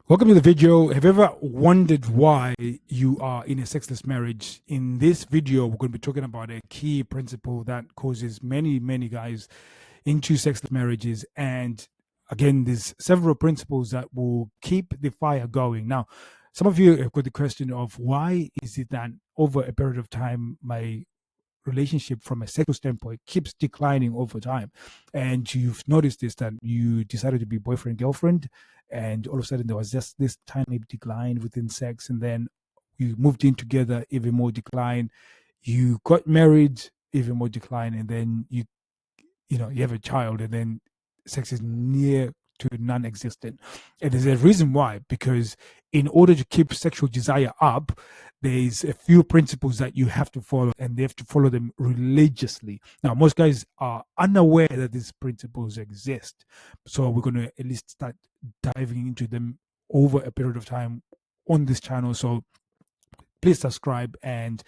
Welcome to the video. Have you ever wondered why you are in a sexless marriage? In this video, we're going to be talking about a key principle that causes many guys into sexless marriages. And again, there's several principles that will keep the fire going. Now, some of you have got the question of why is it that over a period of time, my relationship from a sexual standpoint keeps declining over time, and you've noticed this, that you decided to be boyfriend girlfriend, and all of a sudden there was just this tiny decline within sex, and then you moved in together, even more decline. You got married, even more decline, and then you have a child, and then sex is near to non-existent. And there's a reason why, because in order to keep sexual desire up, there's a few principles that you have to follow, and they have to follow them religiously. Now, most guys are unaware that these principles exist, so we're going to at least start diving into them over a period of time on this channel. So please subscribe and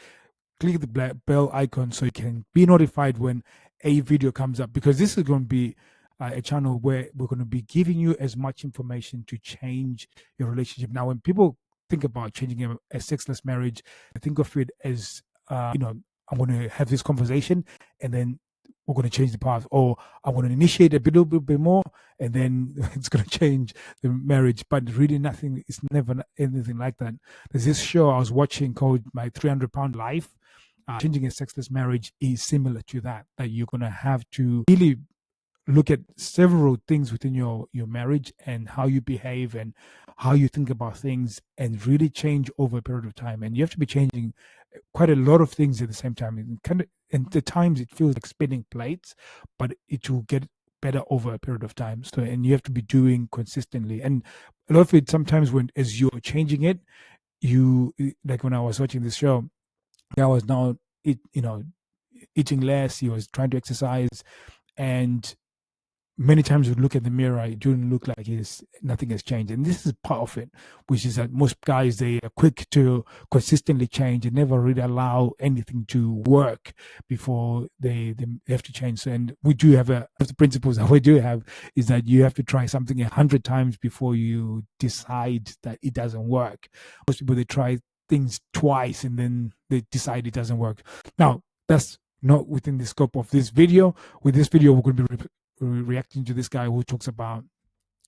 click the black bell icon so you can be notified when a video comes up, because this is going to be a channel where we're going to be giving you as much information to change your relationship. Now, when people think about changing a sexless marriage, they think of it as, I'm going to have this conversation and then we're going to change the path, or I'm going to initiate a little bit more and then it's going to change the marriage. But really, nothing is never anything like that. There's this show I was watching called My 300-Pound Life. Changing a sexless marriage is similar to that you're going to have to really look at several things within your marriage and how you behave and how you think about things, and really change over a period of time. And you have to be changing quite a lot of things at the same time. And the times it feels like spinning plates, but it will get better over a period of time. So, and you have to be doing consistently. And a lot of it, sometimes when as you're changing it, you, like when I was watching this show, I was now eating less. He was trying to exercise, and many times you look at the mirror, it didn't look like nothing has changed. And this is part of it, which is that most guys, they are quick to consistently change and never really allow anything to work before they have to change. So, and we do have the principles that we do have is that you have to try something 100 times before you decide that it doesn't work. Most people, they try things twice and then they decide it doesn't work. Now, that's not within the scope of this video. With this video, we're going to be reacting to this guy who talks about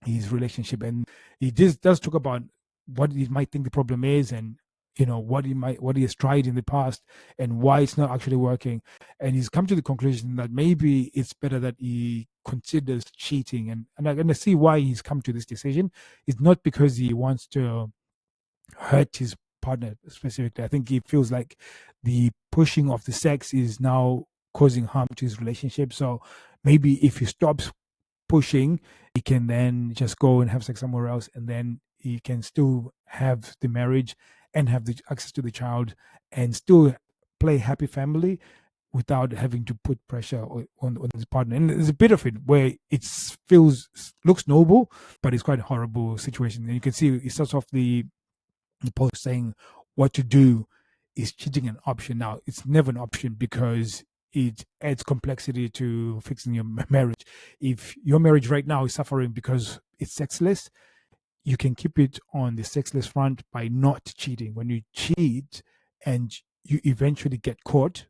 his relationship, and he does talk about what he might think the problem is, and what he has tried in the past and why it's not actually working. And he's come to the conclusion that maybe it's better that he considers cheating. And I see why he's come to this decision. It's not because he wants to hurt his partner specifically. I think he feels like the pushing of the sex is now causing harm to his relationship. So maybe if he stops pushing, he can then just go and have sex somewhere else, and then he can still have the marriage and have the access to the child and still play happy family without having to put pressure on his partner. And there's a bit of it where it looks noble, but it's quite a horrible situation. And you can see it starts off the post saying what to do is cheating an option. Now, it's never an option because it adds complexity to fixing your marriage. If your marriage right now is suffering because it's sexless, you can keep it on the sexless front by not cheating. When you cheat and you eventually get caught,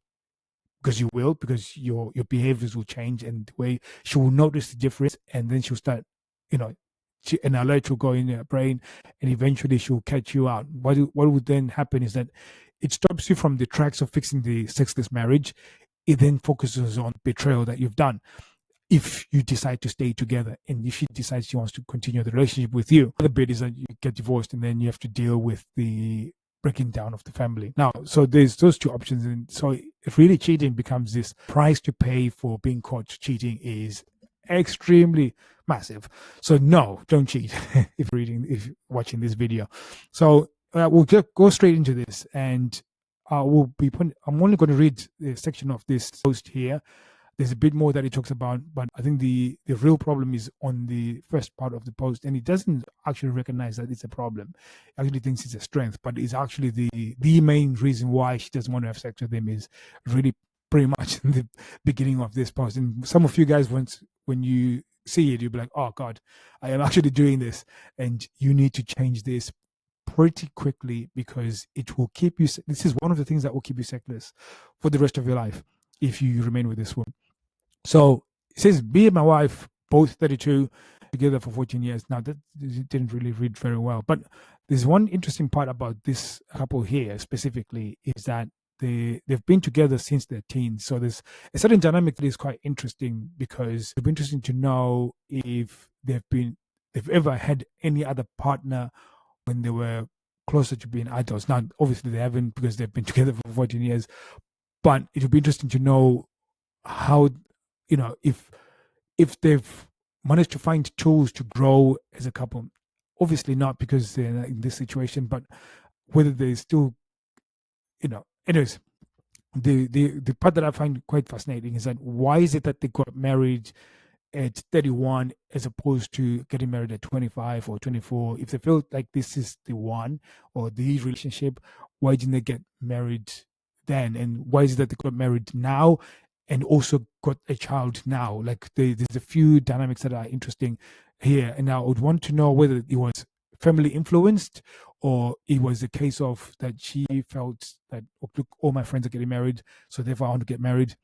because you will, because your behaviors will change, and the way she will notice the difference, and then she'll start, an alert will go in her brain, and eventually she'll catch you out. What would then happen is that it stops you from the tracks of fixing the sexless marriage. It then focuses on betrayal that you've done if you decide to stay together, and if she decides she wants to continue the relationship with you. The bit is that you get divorced, and then you have to deal with the breaking down of the family. Now, so there's those two options, and so really cheating becomes this price to pay for being caught cheating is extremely massive. So no, don't cheat if watching this video. So we'll just go straight into this, and I'm only going to read the section of this post here. There's a bit more that he talks about, but I think the real problem is on the first part of the post, and he doesn't actually recognize that it's a problem. He actually thinks it's a strength, but it's actually the main reason why she doesn't want to have sex with him is really pretty much in the beginning of this post. And some of you guys, once when you see it, you'll be like, oh God, I am actually doing this. And you need to change this pretty quickly, because it will keep you. This is one of the things that will keep you sexless for the rest of your life if you remain with this one. So it says, me and my wife, both 32, together for 14 years. Now, that didn't really read very well. But there's one interesting part about this couple here specifically, is that they've been together since their teens. So there's a certain dynamic that is quite interesting, because it'd be interesting to know if they've ever had any other partner when they were closer to being adults. Now, obviously they haven't, because they've been together for 14 years. But it would be interesting to know how, if they've managed to find tools to grow as a couple. Obviously not because they're in this situation, but whether they still, anyways, the part that I find quite fascinating is that, why is it that they got married at 31 as opposed to getting married at 25 or 24? If they felt like this is the one or the relationship, why didn't they get married then? And why is it that they got married now and also got a child now? Like, there's a few dynamics that are interesting here. And I would want to know whether it was family influenced, or it was a case of that she felt that, oh, look, all my friends are getting married, so therefore I want to get married.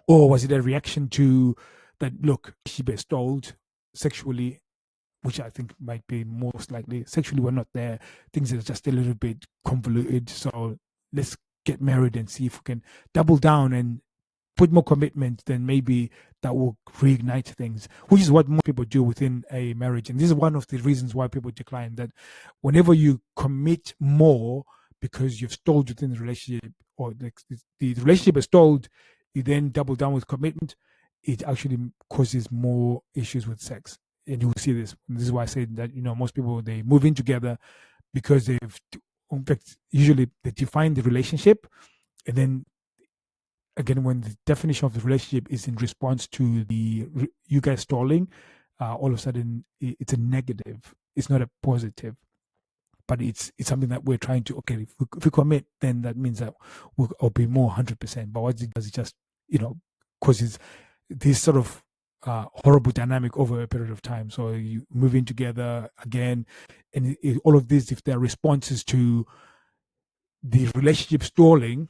Or was it a reaction to that, look, she bestowed sexually, which I think might be most likely. Sexually, we're not there. Things are just a little bit convoluted. So let's get married and see if we can double down and put more commitment, then maybe that will reignite things, which is what most people do within a marriage. And this is one of the reasons why people decline, that whenever you commit more because you've stalled within the relationship, or the relationship is stalled, you then double down with commitment, it actually causes more issues with sex. And you will see this. And this is why I say that, most people, they move in together because in fact, usually they define the relationship, and then again, when the definition of the relationship is in response to you guys stalling, all of a sudden it's a negative. It's not a positive, but it's something that we're trying to, okay, if we commit, then that means that I'll be more 100%. But what it does, it just, causes this sort of horrible dynamic over a period of time. So you move in together again, and all of this, if there are responses to the relationship stalling,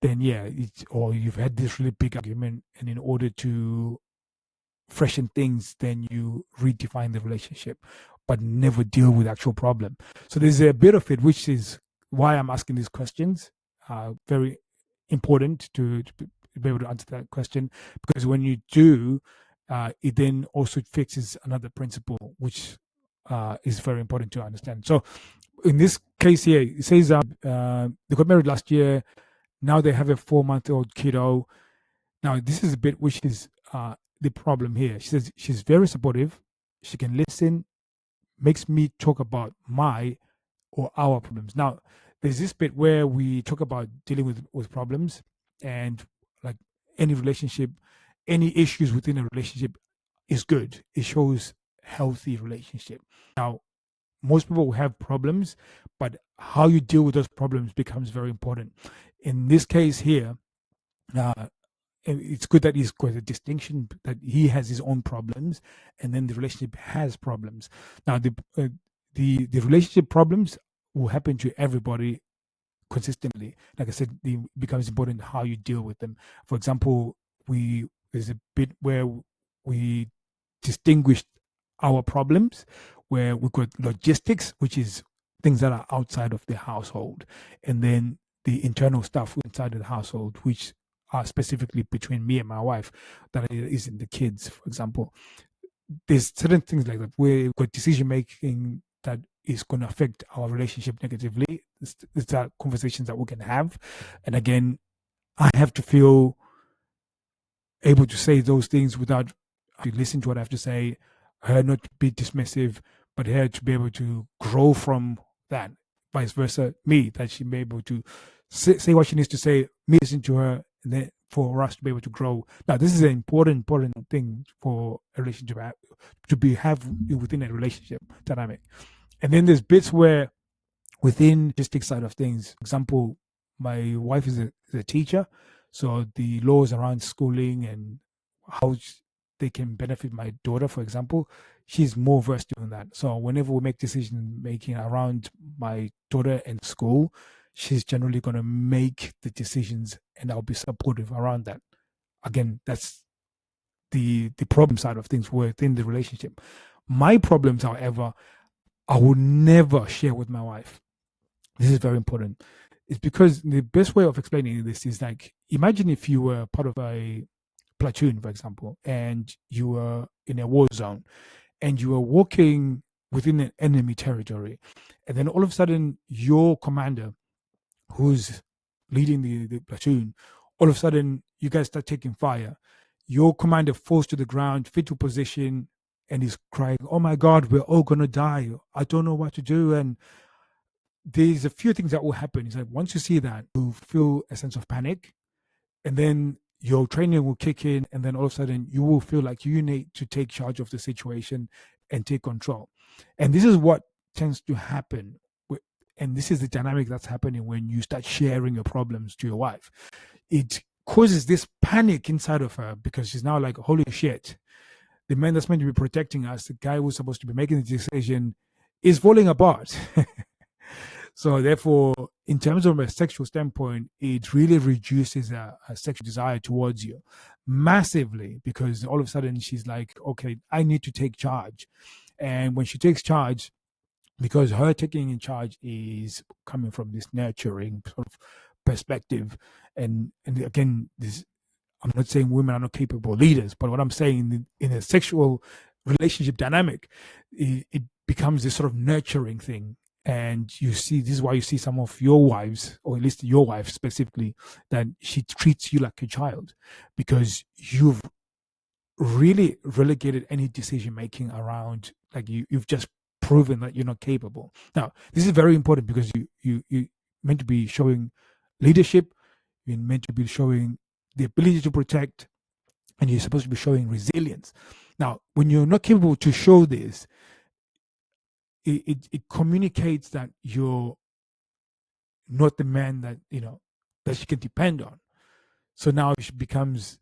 then yeah, or you've had this really big argument, and in order to freshen things, then you redefine the relationship, but never deal with the actual problem. So there's a bit of it, which is why I'm asking these questions. Very important to be able to answer that question, because when you do, it then also fixes another principle, which is very important to understand. So in this case here, it says they got married last year. Now they have a 4-month-old kiddo. Now, this is a bit which is the problem here. She says she's very supportive. She can listen, makes me talk about my or our problems. Now, there's this bit where we talk about dealing with problems, and like any relationship, any issues within a relationship is good. It shows healthy relationship. Now, most people will have problems, but how you deal with those problems becomes very important. In this case here, it's good that he's got a distinction that he has his own problems, and then the relationship has problems. Now, the relationship problems will happen to everybody consistently. Like I said, it becomes important how you deal with them. For example, there's a bit where we distinguished our problems, where we've got logistics, which is things that are outside of the household, and then the internal stuff inside of the household, which are specifically between me and my wife, that isn't the kids, for example. There's certain things like that where we've got decision making that is going to affect our relationship negatively. It's are conversations that we can have. And again, I have to feel able to say those things without to listen to what I have to say, her not to be dismissive, but her to be able to grow from that. Vice versa, me, that she be able to say what she needs to say, me listen to her, and then for us to be able to grow. Now, this is an important thing for a relationship to have within a relationship dynamic. And then there's bits where within logistic side of things, for example, my wife is a teacher. So the laws around schooling and how they can benefit my daughter, for example, she's more versed in that. So whenever we make decision making around my daughter and school, she's generally going to make the decisions, and I'll be supportive around that. Again, that's the problem side of things within the relationship. My problems, however, I will never share with my wife. This is very important. It's because the best way of explaining this is like, imagine if you were part of a platoon, for example, and you were in a war zone and you were walking within an enemy territory. And then all of a sudden, your commander, who's leading the platoon, all of a sudden, you guys start taking fire. Your commander falls to the ground, fetal position, and he's crying, "Oh my God, we're all going to die. I don't know what to do." And there's a few things that will happen. It's like once you see that, you feel a sense of panic, and then your training will kick in, and then all of a sudden you will feel like you need to take charge of the situation and take control. And this is what tends to happen. And this is the dynamic that's happening when you start sharing your problems to your wife. It causes this panic inside of her because she's now like, holy shit, the man that's meant to be protecting us, the guy who's supposed to be making the decision, is falling apart. So therefore, in terms of a sexual standpoint, it really reduces a sexual desire towards you massively, because all of a sudden she's like, okay, I need to take charge. And when she takes charge, because her taking in charge is coming from this nurturing sort of perspective, and again, this, I'm not saying women are not capable leaders, but what I'm saying in a sexual relationship dynamic, it becomes this sort of nurturing thing. And you see, this is why you see some of your wives, or at least your wife specifically, that she treats you like a child, because you've really relegated any decision making around, like, you've just proven that you're not capable. Now, this is very important because you meant to be showing leadership, you're meant to be showing the ability to protect, and you're supposed to be showing resilience. Now, when you're not capable to show this, it communicates that you're not the man that that she can depend on. So now she becomes,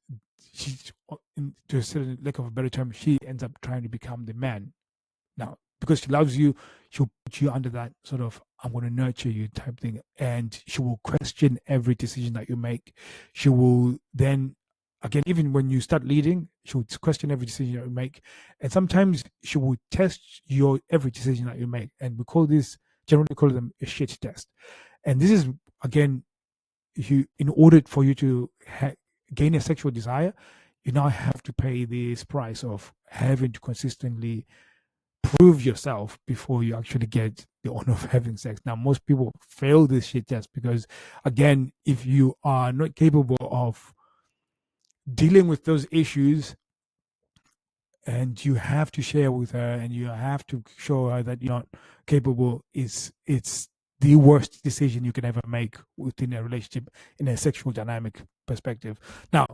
to a certain lack of a better term, she ends up trying to become the man. Now, because she loves you, she'll put you under that sort of "I'm going to nurture you" type thing, and she will question every decision that you make. She will then, again, even when you start leading, she will question every decision that you make, and sometimes she will test your every decision that you make. And we generally call them a shit test. And this is, again, in order for you to gain a sexual desire, you now have to pay this price of having to consistently prove yourself before you actually get the honor of having sex. Now, most people fail this shit test because, again, if you are not capable of dealing with those issues, and you have to share with her and you have to show her that you're not capable, it's the worst decision you can ever make within a relationship in a sexual dynamic perspective. Now,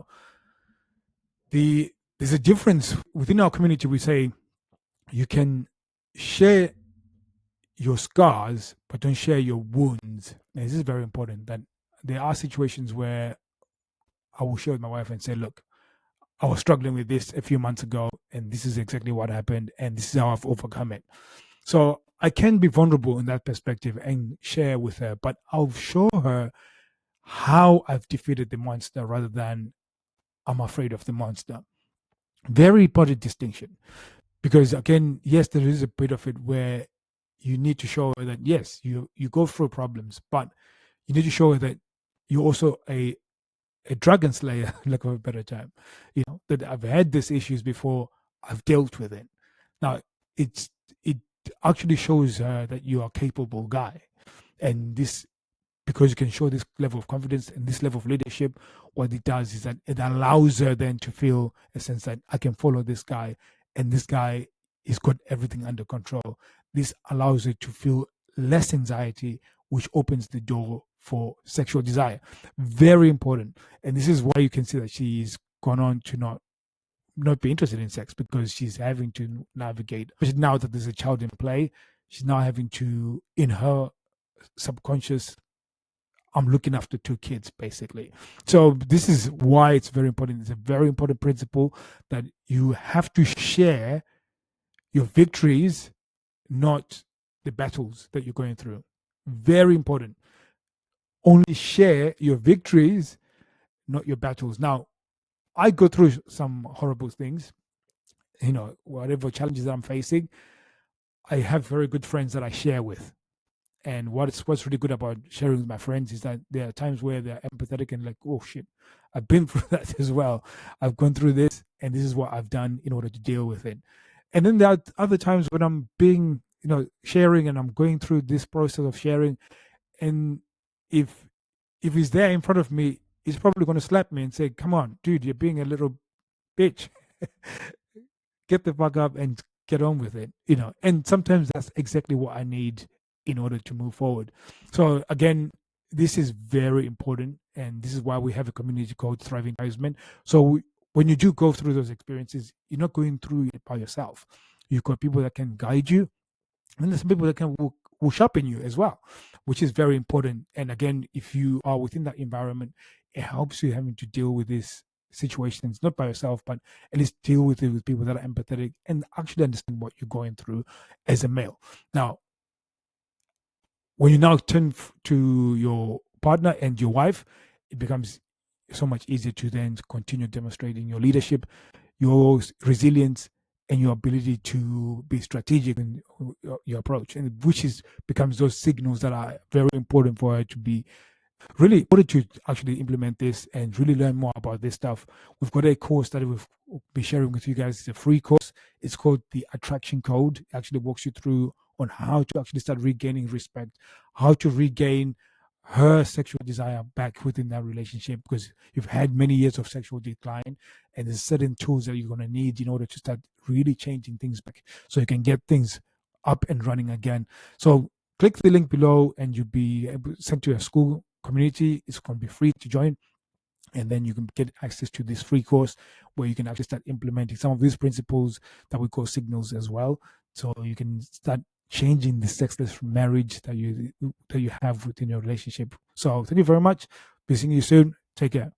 there's a difference within our community. We say you can share your scars, but don't share your wounds. And this is very important, that there are situations where I will share with my wife and say, look, I was struggling with this a few months ago, and this is exactly what happened, and this is how I've overcome it. So I can be vulnerable in that perspective and share with her, but I'll show her how I've defeated the monster rather than I'm afraid of the monster. Very important distinction. Because again, yes, there is a bit of it where you need to show her that yes, you go through problems, but you need to show her that you're also a dragon slayer, like of a better term. That I've had these issues before, I've dealt with it. Now, it actually shows her that you are a capable guy, and this, because you can show this level of confidence and this level of leadership, what it does is that it allows her then to feel a sense that I can follow this guy, and this guy has got everything under control. This allows her to feel less anxiety, which opens the door for sexual desire. Very important. And this is why you can see that she's gone on to not be interested in sex, because she's having to navigate, now that there's a child in play, she's now having to, in her subconscious I'm looking after 2 kids, basically. So this is why it's very important. It's a very important principle that you have to share your victories, not the battles that you're going through. Very important. Only share your victories, not your battles. Now, I go through some horrible things, whatever challenges that I'm facing. I have very good friends that I share with. And what's really good about sharing with my friends is that there are times where they're empathetic and like, oh shit, I've been through that as well. I've gone through this, and this is what I've done in order to deal with it. And then there are other times when I'm being, sharing, and I'm going through this process of sharing, and if he's there in front of me, he's probably going to slap me and say, "Come on, dude, you're being a little bitch. Get the fuck up and get on with it." And sometimes that's exactly what I need in order to move forward. So again, this is very important, and this is why we have a community called Thriving Encouragement. So when you do go through those experiences, you're not going through it by yourself. You've got people that can guide you, and there's some people that will sharpen you as well, which is very important. And again, if you are within that environment, it helps you having to deal with these situations not by yourself, but at least deal with it with people that are empathetic and actually understand what you're going through as a male. Now, when you now turn to your partner and your wife, it becomes so much easier to then continue demonstrating your leadership, your resilience, and your ability to be strategic in your approach, and which becomes those signals that are very important for her to be really important to actually implement this and really learn more about this stuff. We've got a course that we'll be sharing with you guys. It's a free course. It's called the Attraction Code. It actually walks you through on how to actually start regaining respect, how to regain her sexual desire back within that relationship, because you've had many years of sexual decline, and there's certain tools that you're going to need in order to start really changing things back so you can get things up and running again. So click the link below and you'll be sent to a school community. It's going to be free to join, and then you can get access to this free course where you can actually start implementing some of these principles that we call signals as well, so you can start changing the sexless marriage that you have within your relationship. So thank you very much. Be seeing you soon. Take care.